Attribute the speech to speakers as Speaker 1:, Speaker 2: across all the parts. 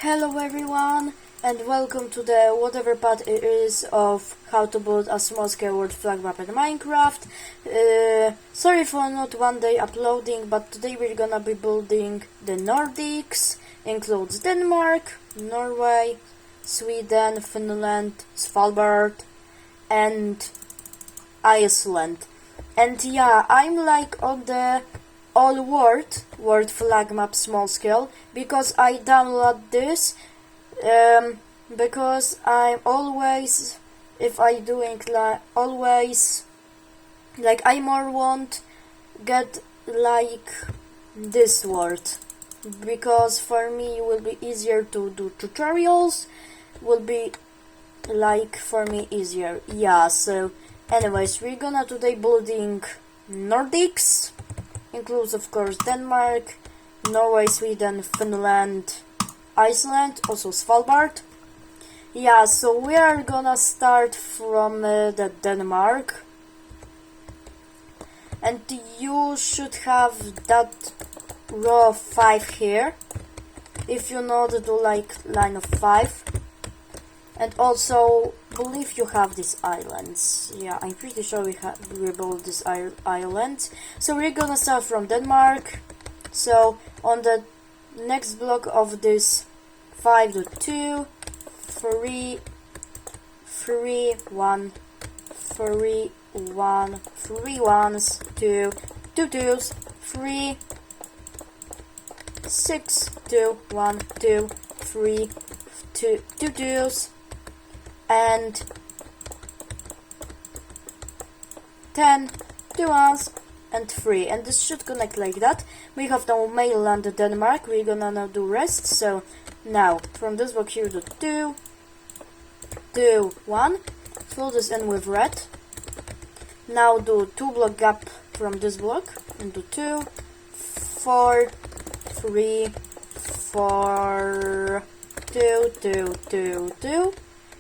Speaker 1: Hello everyone, and welcome to the whatever part it is of how to build a small-scale world flag map in Minecraft. Sorry for not one day uploading, but today we're gonna be building the Nordics. Includes Denmark, Norway, Sweden, Finland, Svalbard, and Iceland. And yeah, I'm like on the all world flag map small scale because I download this because I'm always, if I doing like always, like I more want get like this word, because for me it will be easier to do tutorials, will be like for me easier. Yeah, so anyways, we're gonna today building Nordics. Includes of course Denmark, Norway, Sweden, Finland, Iceland, also Svalbard. Yeah, so we are gonna start from the Denmark, and you should have that row of 5 here, if you know to do like line of 5. And also believe you have these islands. Yeah, I'm pretty sure we built these islands. So we're gonna start from Denmark. So on the next block of this 5 to 2, 3, 3, 1, 3, 1, 3 ones, 2, 2 twos, 3, 6, 2, 1, 2, 3, 2, 2 twos, and 10, 2 ones, and 3, and this should connect like that. We have now mainland Denmark. We're gonna now do rest. So now from this block here do 2, 2, 1, fill this in with red. Now do 2 block gap from this block and do 2, 4, 3, 4, 2, 2, 2, 2,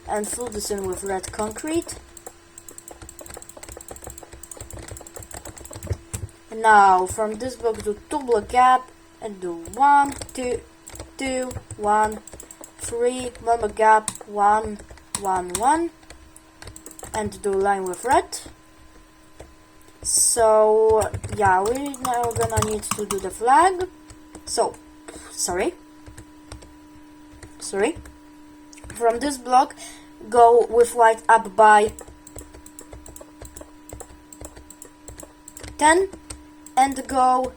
Speaker 1: and fill this in with red concrete. Now from this block do 2 block gap and do 1, 2, 2, 1, 3, 1 block gap, 1, 1, 1, and do line with red. So yeah, we're now gonna need to do the flag. So sorry. From this block, go with white up by 10 and go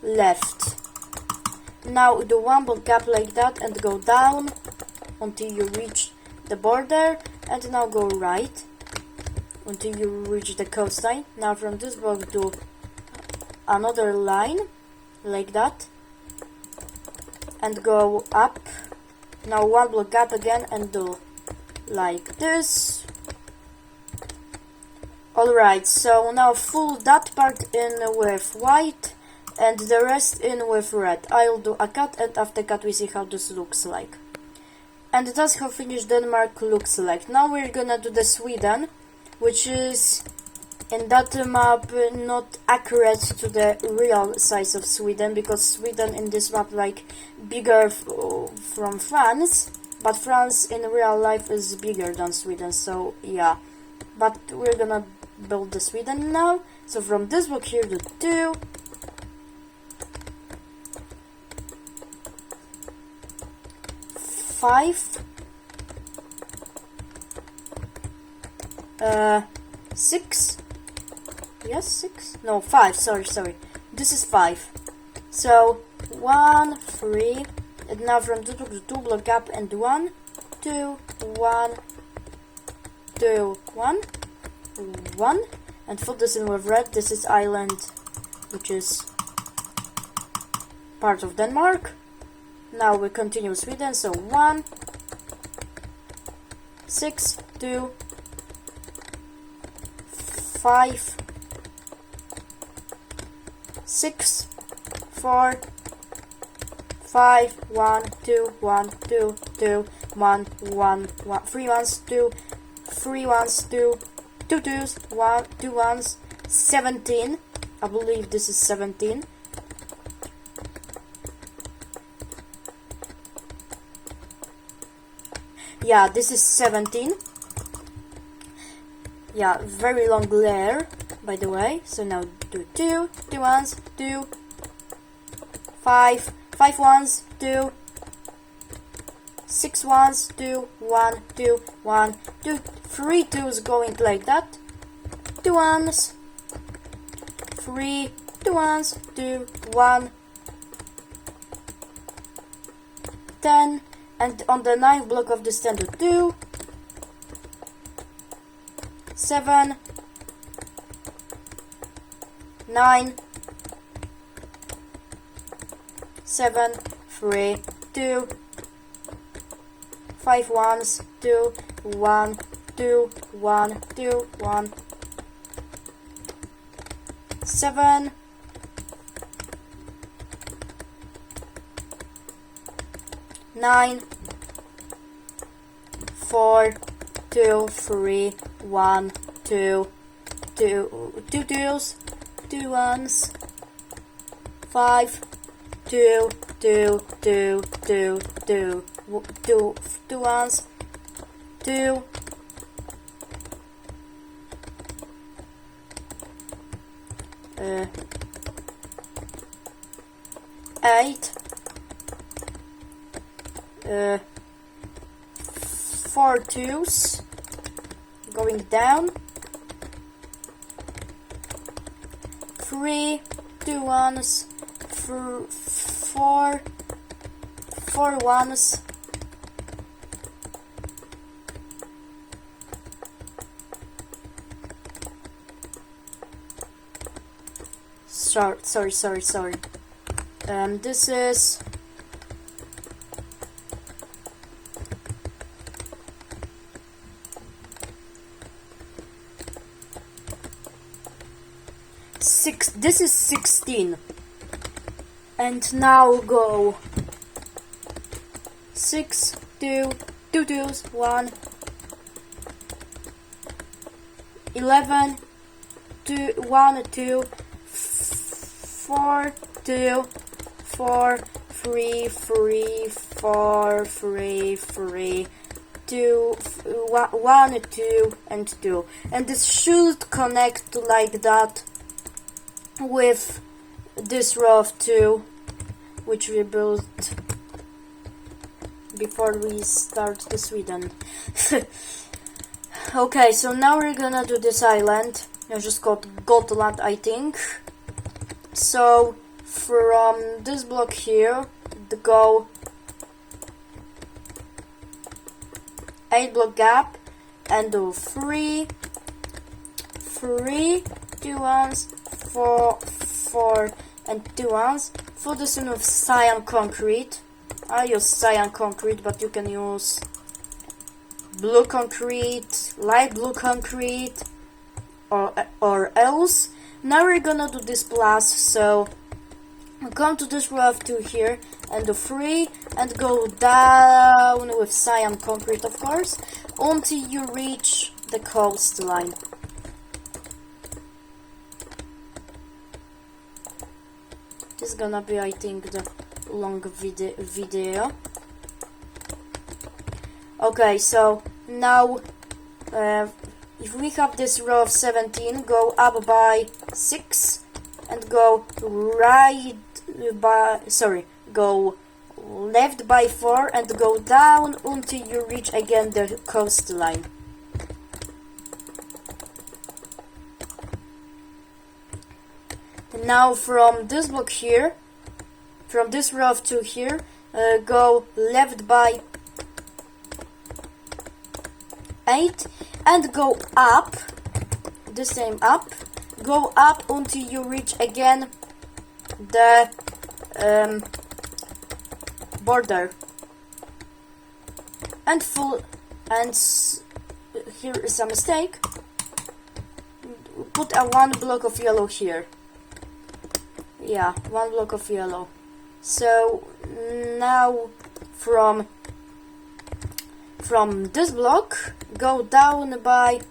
Speaker 1: left. Now do 1 block gap like that and go down until you reach the border, and now go right until you reach the coastline. Now from this block do another line like that and go up. Now 1 block gap again and do like this. Alright, so now fill that part in with white and the rest in with red. I'll do a cut, and after cut we see how this looks like. And that's how finished Denmark looks like. Now we're gonna do the Sweden, which is in that map not accurate to the real size of Sweden, because Sweden in this map like bigger from France, but France in real life is bigger than Sweden, so yeah. But we're gonna build the Sweden now. So from this block here to 2, 5, 6. Yes, 6? No, 5, sorry. This is 5. So 1, 3, and now from 2 to 2 block gap and 1, 2, 1, 2, 1, 1, and fill this in with red. This is island, which is part of Denmark. Now we continue Sweden, so 1, 6, 2, 5, 6, 4, 5, 1, 2, 1, 2, 2, 1, 1, 1, 3 ones, 2, 3 ones, 2, 2 twos, 1, 2 ones, 17. I believe this is 17. Yeah, this is 17. Yeah, very long layer, by the way. So now do 2 ones, 2, 5 ones, 2, 6 ones, 2, 1, 2, 1, 2, 3 twos going like that. 2 ones, 3, 2 ones, 2, 1, 10, and on the 9th block of this 10 do 2, 7, 9, 7, 3, 2, 5 ones, 2, 1, 2, 1, 2, 1, 7, 9, 4, 2, 3, 1, 2, 2 twos, 2 ones, 5, 2, 2, 2, 2, 2, 2 ones, 2, 8, 4 twos going down, 3, 2 ones, 4 ones, sorry. This is 6. This is 16. And now go 6, 2, 2 twos, 1, 11, 2, 1, 2, 4, 2, 4, 3, 3, 4, 3, 3, 2, 1, 2, and 2. And this should connect like that with this row of 2, which we built before we start the Sweden. Okay, so now we're gonna do this island. It's just called Gotland, I think. So from this block here, go 8 block gap and do 3, 2 ones, 4, and 2 ones. For this one with cyan concrete. I use cyan concrete, but you can use blue concrete, light blue concrete, or else. Now we're gonna do this plus, so come to this row of 2 here and do 3 and go down with cyan concrete, of course, until you reach the coastline. This is gonna be, I think, the long video. Okay, so now if we have this row of 17, go up by 6 and go go left by 4 and go down until you reach again the coastline. Now from this block here, from this row of 2 here, go left by 8 and go up, the same up, go up until you reach again the border. And here is a mistake. Put a 1 block of yellow here. Yeah, 1 block of yellow. So now from this block, go down by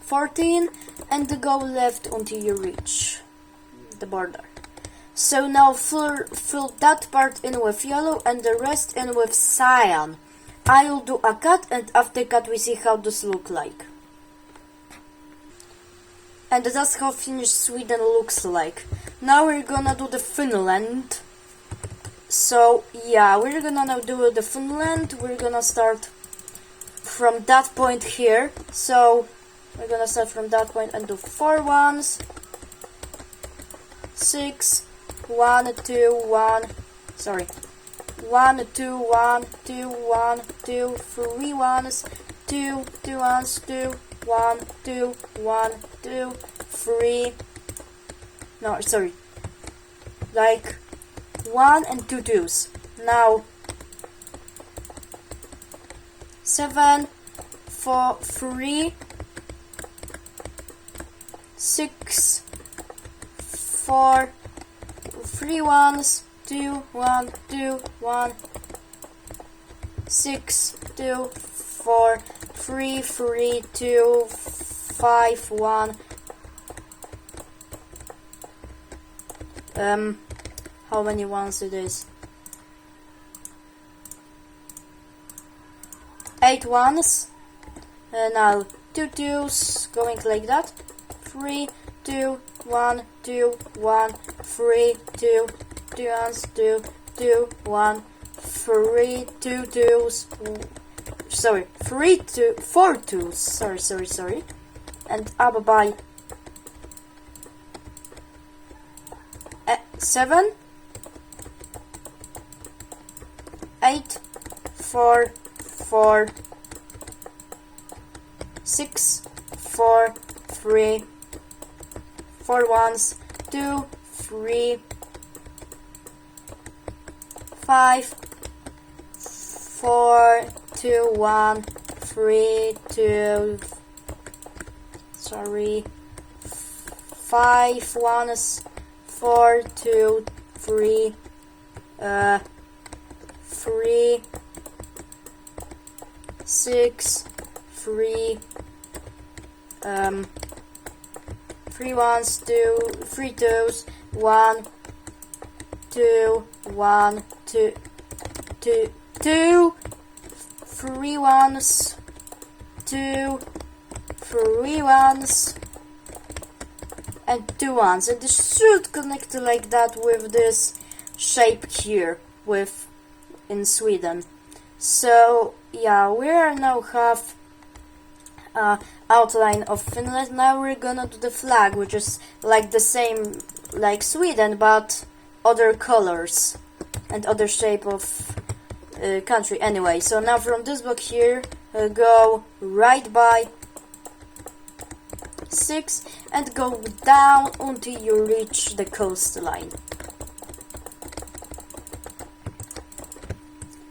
Speaker 1: 14 and go left until you reach the border. So now fill that part in with yellow and the rest in with cyan. I'll do a cut, and after cut we see how this look like. And that's how finished Sweden looks like. Now we're gonna do the Finland. So yeah, we're gonna now do the Finland. We're gonna start from that point here. So we're gonna start from that point and do 4 ones. 6, 1, 2, 1. Sorry. 1, 2, 1, 2, 1, 2, 3 ones. 2, 2 ones, 2, 1, 2, 1, 2, 3. No, sorry. Like 1 and 2 twos. Now 7, 4, 3, 6, 4, 3 ones, 2, 1, 2, 1, 6, 2, 4, 3, 3, 2, 5, 1. How many ones it is? 8 ones. Now 2 twos, going like that. 3, 2, 1, 2, 1, 3, 2, 2 ones, 2, 2, 1, 3, 2 twos. Sorry, 3, 2, 4 twos. Sorry. And up by 7, 8, 4, 4, 6, 4, 3, 4 ones, 2, 3, 5, 4, 2, 1, 3, 2, sorry, 5 ones, 4, 2, 3, 3, 6, 3, 3 ones, 2, 3 twos, 1, 2, 1, 2, 2, 2, 3 ones, 2, 3 ones, and 2 ones, and this should connect like that with this shape here in Sweden. So yeah, we are now have outline of Finland. Now we're gonna do the flag, which is like the same like Sweden, but other colors and other shape of country. Anyway, so now from this block here, go right by 6 and go down until you reach the coastline.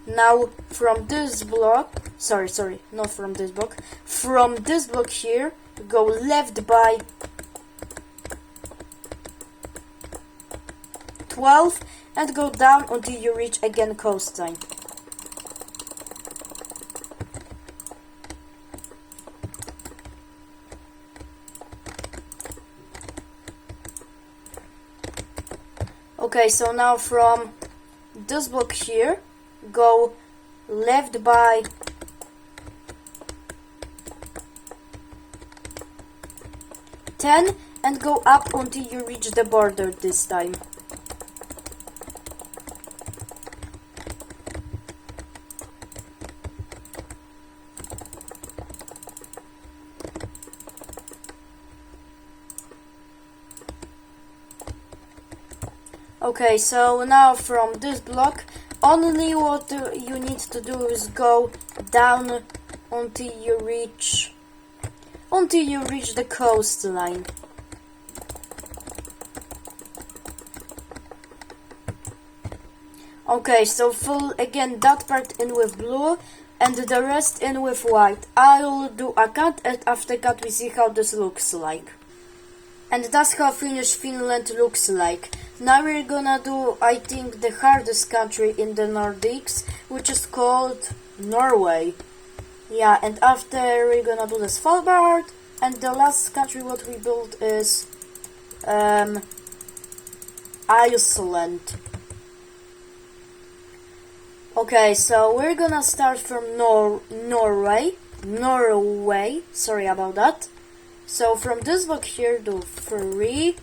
Speaker 1: Now from this block, sorry, not from this block, from this block here, go left by 12 and go down until you reach again coastline. Okay, so now from this block here, go left by 10 and go up until you reach the border this time. Okay, so now from this block, only what you need to do is go down until you reach the coastline. Okay, so fill again that part in with blue and the rest in with white. I'll do a cut, and after cut we see how this looks like. And that's how finished Finland looks like. Now we're gonna do, I think, the hardest country in the Nordics, which is called Norway. Yeah, and after we're gonna do the Svalbard, and the last country what we built is Iceland. Okay, so we're gonna start from Norway. Sorry about that. So from this block here, do 3,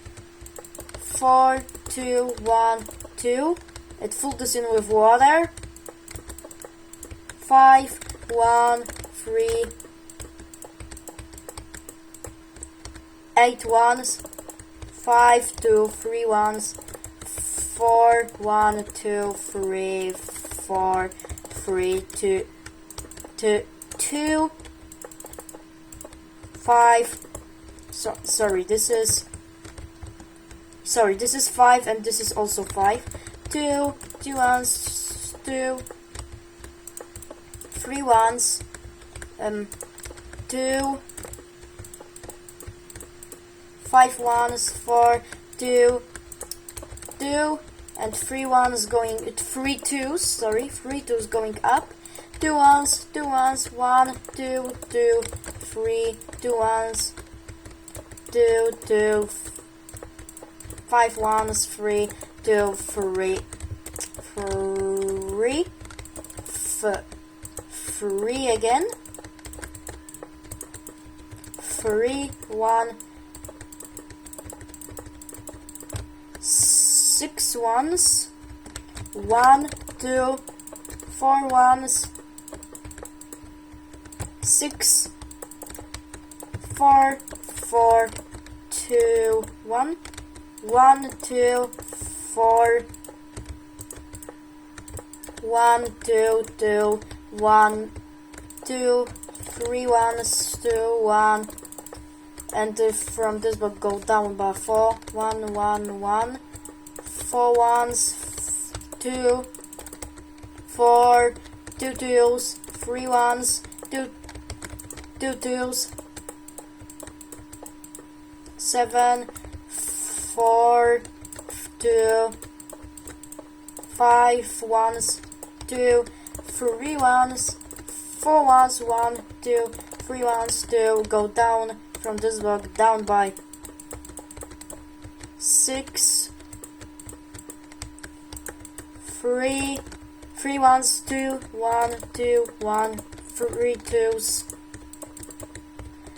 Speaker 1: 4, 2, 1, 2. It fill this in with water. 5, 1, 3, 8 ones, 5, 2, 3 ones, 4, 1, 2, 3, 4, 3, 2, 2, 5. Sorry, this is 5, and this is also 5. 2 ones, 2, 3 ones, 2, 5 ones, 4, 2, 2, and 3 ones going, 3 twos, sorry, 3 twos going up, 2 ones, 1, 2, 2, 3, 2 ones, 2, 2, 5 ones, 3, 2, 3, 3 again, 3, 1, 6 ones, 1, 2, 4 ones, 6, 4, 4, 2, 1, 1, 2, 4, 1, 2, 2, 1, 2, 3 ones, 2, 1, and from this block go down by 4, 1, 1, 1, 4 ones, 2, 4, 2 twos, 3 ones, 2 twos, 7, 4, 2, 5 ones, 2, 3 ones, 4 ones, 1, 2, 3 ones, 2, go down from this block, down by 6, 3, 3 ones, 2, 1, 2, 1, 3 twos,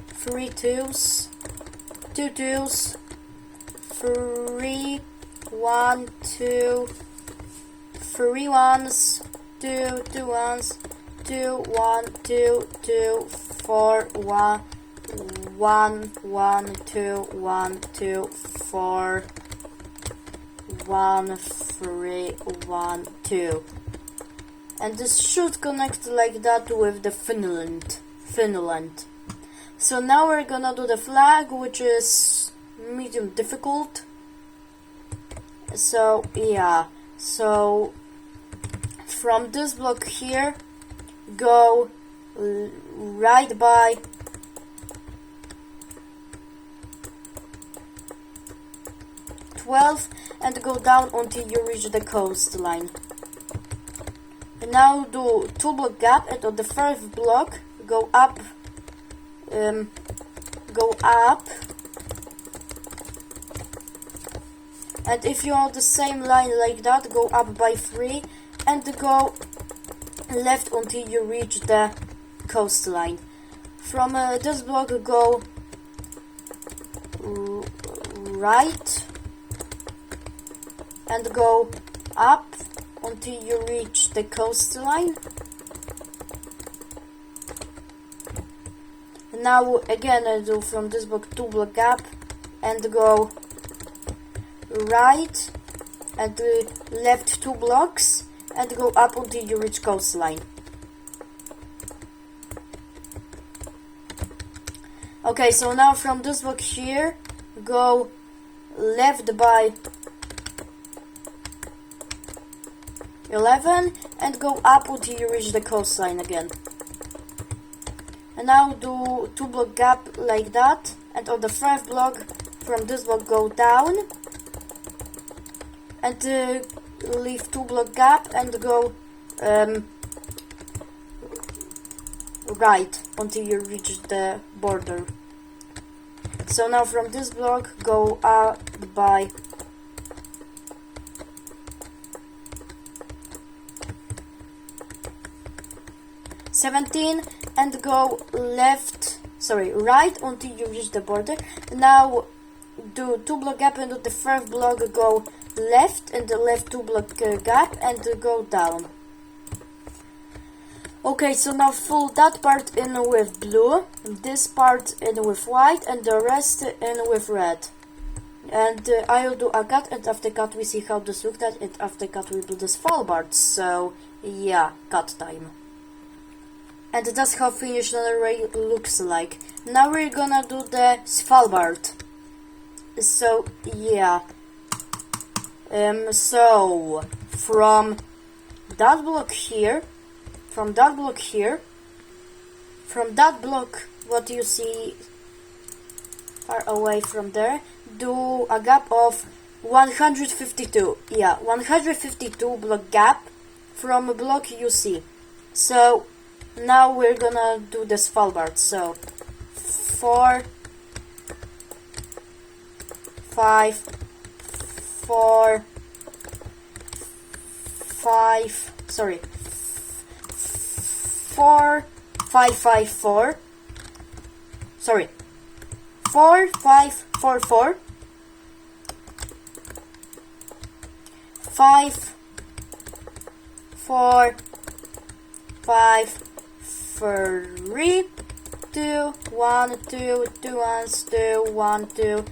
Speaker 1: 3 twos, 2 twos, 3, 1, 2, 3 ones, 2, 2 ones, 2, 1, 2, 2, 4, 1, 1, 1, 2, 1, 2, 4, 1, 3, 1, 2. And this should connect like that with the Finland. So now we're gonna do the flag, which is medium difficult. So yeah, so from this block here, go right by 12 and go down until you reach the coastline. And now do 2 block gap, and on the first block go up, and if you're on the same line like that, go up by 3 and go left until you reach the coastline. From this block go right and go up until you reach the coastline. Now again I do from this block 2 block gap and go right and left 2 blocks and go up until you reach coastline. Okay, so now from this block here, go left by 11 and go up until you reach the coastline again. And now do 2 block gap like that, and on the 5th block from this block go down and leave 2 block gap and go right until you reach the border. So now from this block go up by 17 and go right until you reach the border. Now do 2 block gap and do the first block go left and the left 2 block gap and go down. Okay, so now fill that part in with blue, this part in with white, and the rest in with red. And I'll do a cut, and after cut we see how this looked at, and after cut we do the Svalbard. So yeah, cut time. And that's how finished array looks like. Now we're gonna do the Svalbard. So yeah. So from that block here, from that block, what you see far away from there, do a gap of 152. Yeah, 152 block gap from a block you see. So now we're gonna do the Svalbard. So 4, 5, 4, 5, sorry, 4, 5, 5, 4, sorry, 4, 5, 4, 4, 5, 4, 5, 3, 2, 1, 2, 2 ones, 2, 1, 2,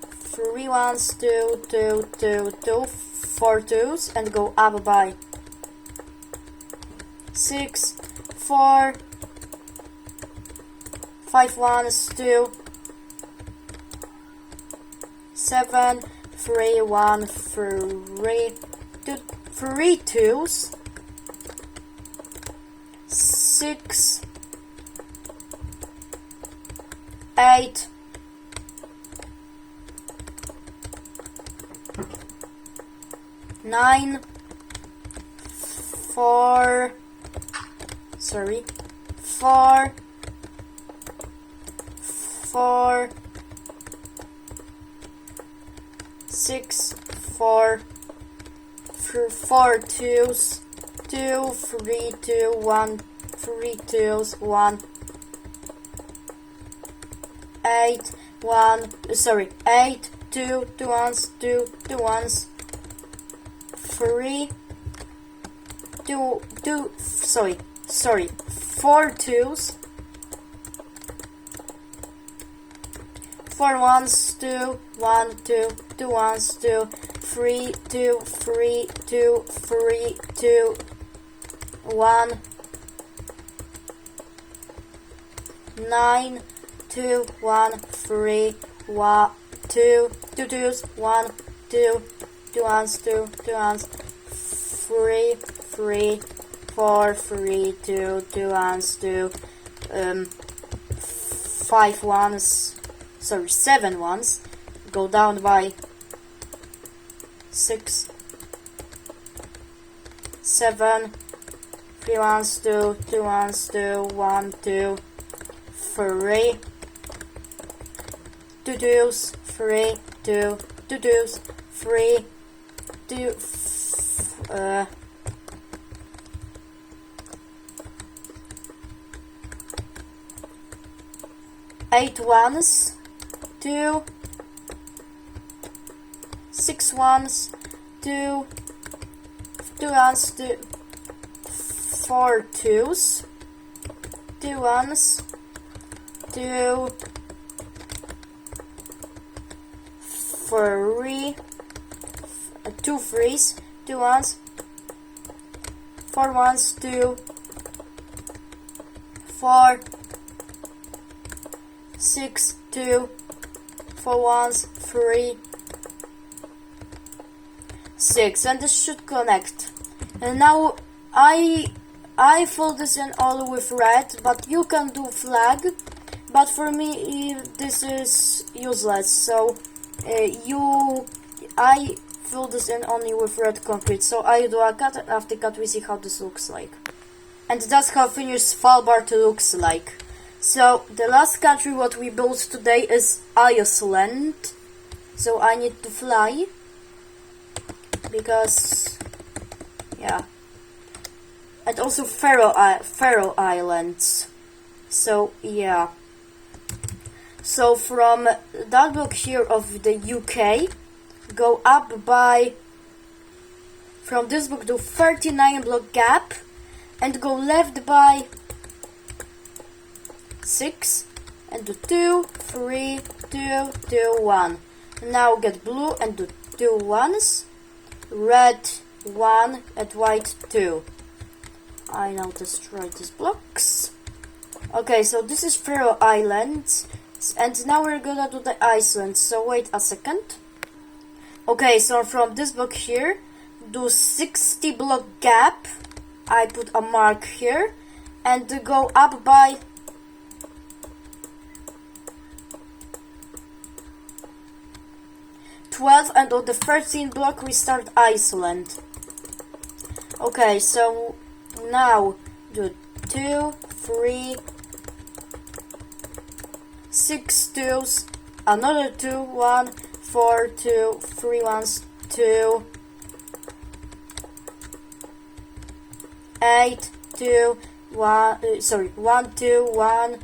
Speaker 1: 3 ones, 2, 2, 2, 2, 4 twos, and go up by 6, 4, 5 ones, 2, 7, 3, 1, 3, 2, 3 twos, 6, 8, 9, 4, sorry, 4, 4, 6, 4, 4 twos, 2, 3, 2, 1, 3 twos, 1, 8, 1, sorry, 8, 2, 2 ones, 2, 2 ones, 3, 2, 2, sorry, 4 twos, 4 ones, 2, 1, 2, 2 ones, 2, 3, 2, 3, 2, 3, 2, 1, 9, 2, 1, 3, 1, 2, 2 twos, 1, 2, 2 ones, 2, 2 ones, 3, 3, 4, 3, 2, 2 ones, 2, 5 ones, sorry, 7 ones, go down by 6, 7, 3 ones, 2, 2 ones, 2, 1, 2, 3, 2 twos, 3, 2, 2 twos, 3, 2, 8 ones, 2, 6 ones, 2, 2 ones, 2, 4 twos, 2 ones, 2, 3, 2 threes, 2 ones, 4 ones, 2, 4, 6, 2, 4 ones, 3, 6, and this should connect. And now I fill this in all with red, but you can do flag, but for me this is useless, so I fill this in only with red concrete. So I do a cut, and after cut we see how this looks like. And that's how finished Svalbard looks like. So the last country what we built today is Iceland. So I need to fly, because yeah. and also Faroe Islands. So yeah. So from that block here of the UK, go up by, from this block to 39 block gap, and go left by 6, and do 2, 3, 2, 2, 1. Now get blue and do 2 ones, red 1 and white 2. I now destroy these blocks. Okay, so this is Faroe Islands, and now we're gonna do the Iceland, so wait a second. Okay, so from this block here, do 60 block gap, I put a mark here, and go up by 12, and on the 13th block we start Iceland. Okay, so now do 2, 3, 6 twos, another 2, 1, 4, 2, 3 ones, 2, 8, 2, 1, 1, 2, 1,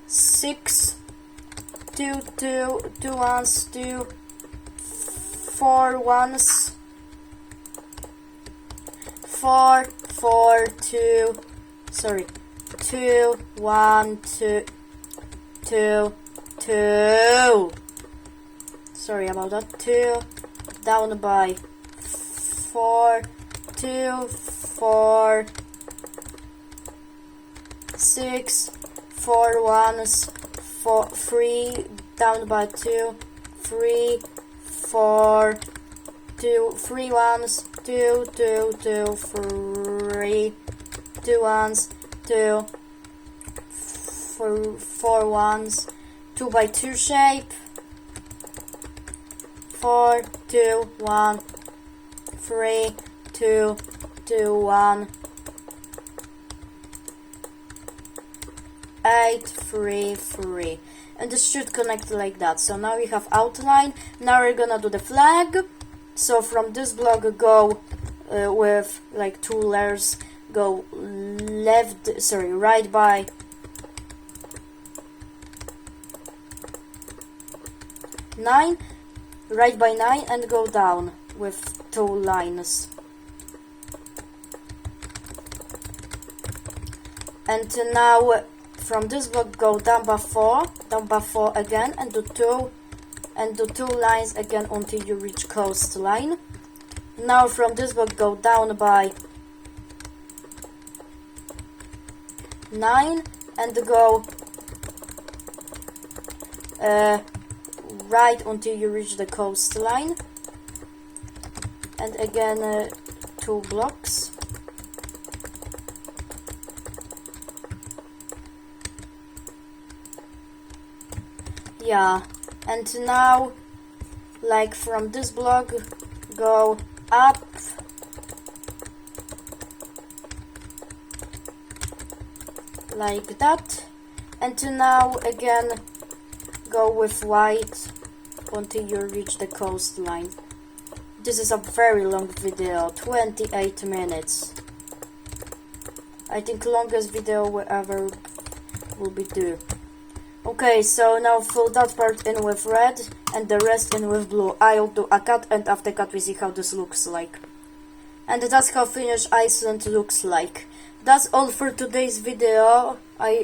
Speaker 1: 6, 2, 2, 2 ones, 2, 4 ones, 4, 4, 2, 2, 1, 2, 2, 2. Sorry about that. 2, down by 4, 2, 4, 6, 4 ones, 4, 3, down by 2, 3, 4, 2, 3 ones, 2, 2, 2, 3, 2 ones, 2, 4 ones, 2 by 2 shape, 4, 2, 1, 3, 2, 2, 1, 8, 3, 3. And this should connect like that. So now we have outline. Now we're gonna do the flag. So from this block go with like 2 layers, go right by 9, right by 9, and go down with 2 lines. And now from this block go down by 4 again, and do 2 lines again until you reach coastline. Now from this block go down by 9 and go right until you reach the coastline, and again 2 blocks. Yeah, and now like from this block go up like that, and now again go with white until you reach the coastline. This is a very long video, 28 minutes. I think longest video we ever will be do. Okay, so now fill that part in with red and the rest in with blue. I'll do a cut, and after cut we see how this looks like. And that's how finished Iceland looks like. That's all for today's video.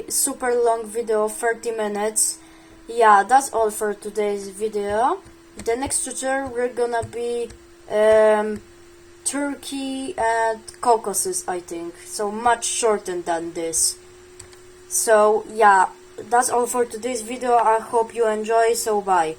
Speaker 1: Super long video, 30 minutes. Yeah, that's all for today's video. The next tutorial we're gonna be Turkey and Caucasus, I think. So much shorter than this. So yeah, that's all for today's video. I hope you enjoy, so bye.